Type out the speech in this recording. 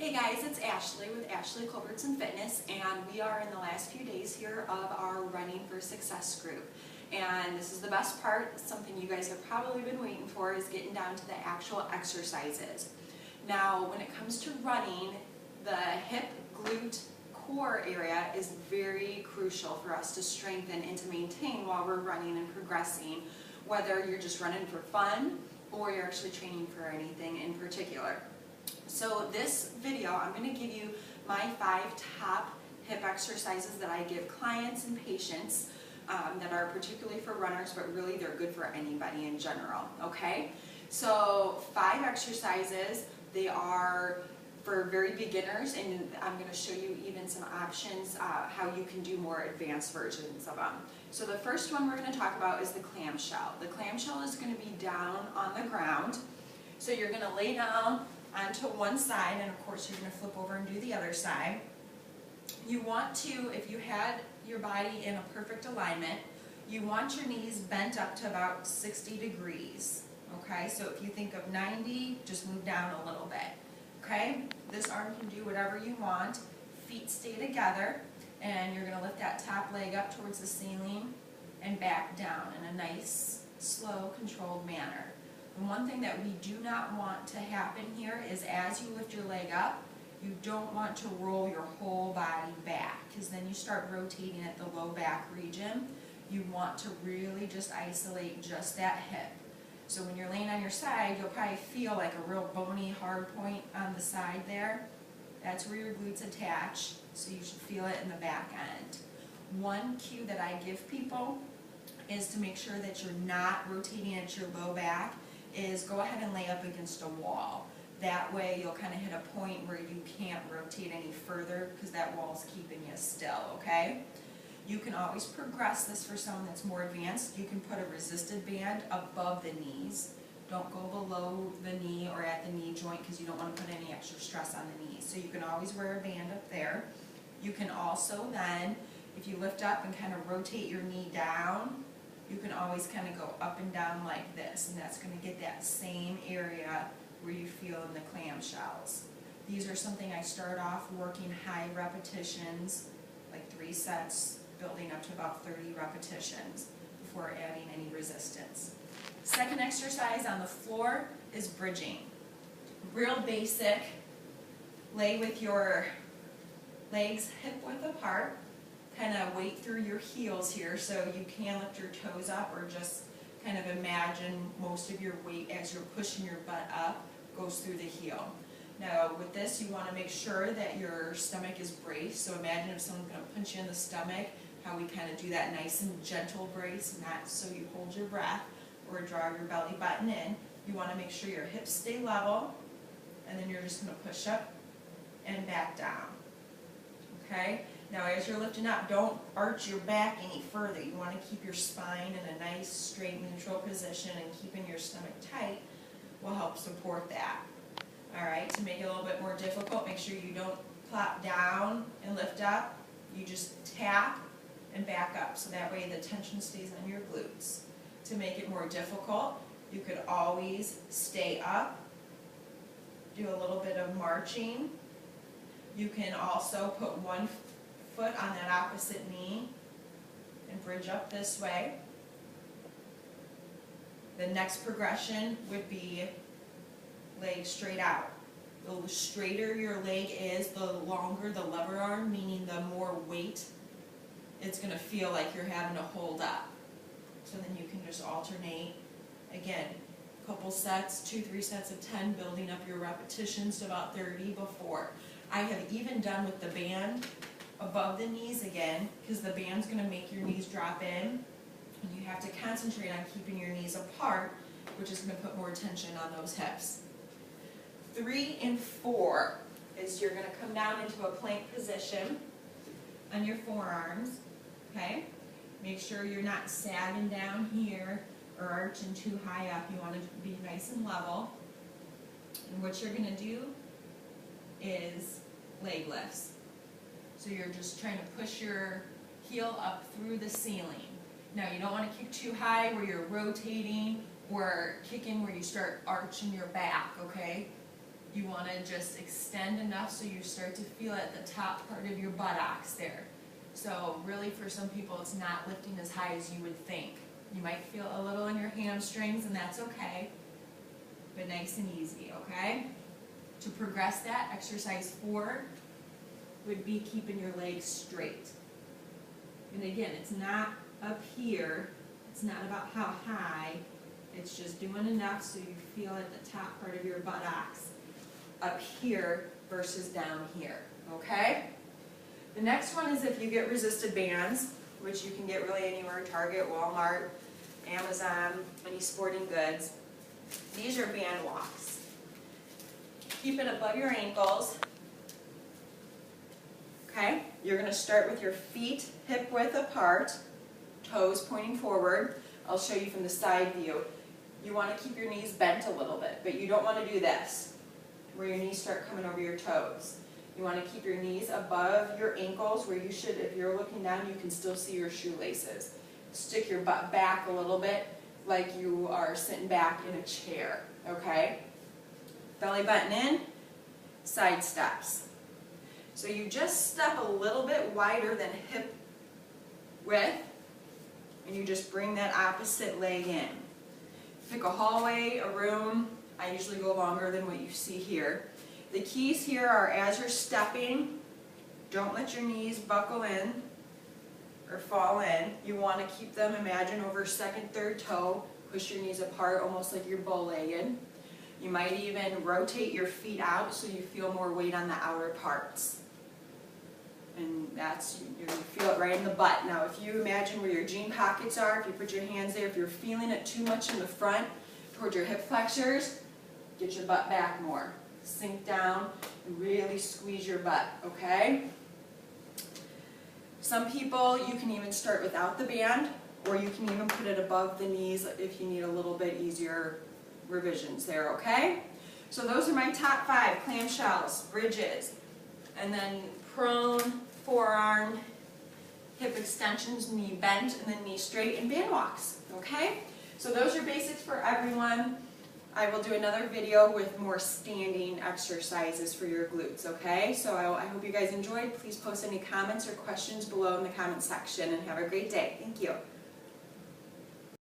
Hey guys, it's Ashley with Ashley Culbertson Fitness, and we are in the last few days here of our Running for Success group. And this is the best part, something you guys have probably been waiting for, is getting down to the actual exercises. Now, when it comes to running, the hip, glute, core area is very crucial for us to strengthen and to maintain while we're running and progressing, whether you're just running for fun or you're actually training for anything in particular. So this video, I'm going to give you my 5 top hip exercises that I give clients and patients that are particularly for runners, but really they're good for anybody in general, okay? So 5 exercises, they are for very beginners, and I'm going to show you even some options how you can do more advanced versions of them. So the first one we're going to talk about is the clamshell. The clamshell is going to be down on the ground. So you're going to lay down onto one side, and of course you're going to flip over and do the other side. You want to, if you had your body in a perfect alignment, you want your knees bent up to about 60 degrees. Okay, so if you think of 90, just move down a little bit. Okay, this arm can do whatever you want. Feet stay together, and you're going to lift that top leg up towards the ceiling and back down in a nice, slow, controlled manner. And one thing that we do not want to happen here is as you lift your leg up, you don't want to roll your whole body back, because then you start rotating at the low back region. You want to really just isolate just that hip. So when you're laying on your side, you'll probably feel like a real bony hard point on the side there. That's where your glutes attach, so you should feel it in the back end. One cue that I give people is to make sure that you're not rotating at your low back is go ahead and lay up against a wall. That way you'll kind of hit a point where you can't rotate any further because that wall's keeping you still, okay? You can always progress this for someone that's more advanced. You can put a resisted band above the knees. Don't go below the knee or at the knee joint because you don't want to put any extra stress on the knees. So you can always wear a band up there. You can also then, if you lift up and kind of rotate your knee down, you can always kind of go up and down like this, and that's going to get that same area where you feel in the clamshells. These are something I start off working high repetitions, like 3 sets, building up to about 30 repetitions before adding any resistance. Second exercise on the floor is bridging. Real basic. Lay with your legs hip width apart. Kind of weight through your heels here so you can lift your toes up, or just kind of imagine most of your weight as you're pushing your butt up goes through the heel. Now with this, you want to make sure that your stomach is braced. So imagine if someone's going to punch you in the stomach, how we kind of do that nice and gentle brace, not so you hold your breath or draw your belly button in. You want to make sure your hips stay level, and then you're just going to push up and back down. Okay? Now as you're lifting up, don't arch your back any further. You want to keep your spine in a nice, straight, neutral position, and keeping your stomach tight will help support that. Alright, to make it a little bit more difficult, make sure you don't plop down and lift up. You just tap and back up, so that way the tension stays on your glutes. To make it more difficult, you could always stay up, do a little bit of marching. You can also put one foot on that opposite knee and bridge up this way. The next progression would be leg straight out. The straighter your leg is, the longer the lever arm, meaning the more weight it's going to feel like you're having to hold up. So then you can just alternate. Again, a couple sets, 2-3 sets of 10, building up your repetitions to about 30 before. I have even done with the band above the knees again, because the band's going to make your knees drop in, and you have to concentrate on keeping your knees apart, which is going to put more tension on those hips. 3 and 4 is you're going to come down into a plank position on your forearms. Okay? Make sure you're not sagging down here or arching too high up. You want to be nice and level. And what you're going to do is leg lifts. So you're just trying to push your heel up through the ceiling. Now you don't want to kick too high where you're rotating, or kicking where you start arching your back, okay? You want to just extend enough so you start to feel it at the top part of your buttocks there. So really for some people it's not lifting as high as you would think. You might feel a little in your hamstrings, and that's okay, but nice and easy, okay? To progress that, exercise 4 would be keeping your legs straight. And again, it's not up here, it's not about how high, it's just doing enough so you feel at the top part of your buttocks up here versus down here, okay? The next one is if you get resisted bands, which you can get really anywhere, Target, Walmart, Amazon, any sporting goods. These are band walks. Keep it above your ankles. Okay, you're going to start with your feet hip width apart, toes pointing forward. I'll show you from the side view. You want to keep your knees bent a little bit, but you don't want to do this, where your knees start coming over your toes. You want to keep your knees above your ankles, where you should, if you're looking down, you can still see your shoelaces. Stick your butt back a little bit, like you are sitting back in a chair, okay? Belly button in, side steps. So you just step a little bit wider than hip width, and you just bring that opposite leg in. Pick a hallway, a room. I usually go longer than what you see here. The keys here are as you're stepping, don't let your knees buckle in or fall in. You want to keep them, imagine, over second, third toe. Push your knees apart, almost like you're bow-legged. You might even rotate your feet out so you feel more weight on the outer parts. And that's, you're going to feel it right in the butt. Now, if you imagine where your jean pockets are, if you put your hands there, if you're feeling it too much in the front, towards your hip flexors, get your butt back more. Sink down and really squeeze your butt, okay? Some people, you can even start without the band, or you can even put it above the knees if you need a little bit easier revisions there, okay? So those are my top 5, clamshells, bridges, and then prone, forearm, hip extensions, knee bent, and then knee straight, and band walks, okay? So those are basics for everyone. I will do another video with more standing exercises for your glutes, okay? So I hope you guys enjoyed. Please post any comments or questions below in the comment section, and have a great day. Thank you.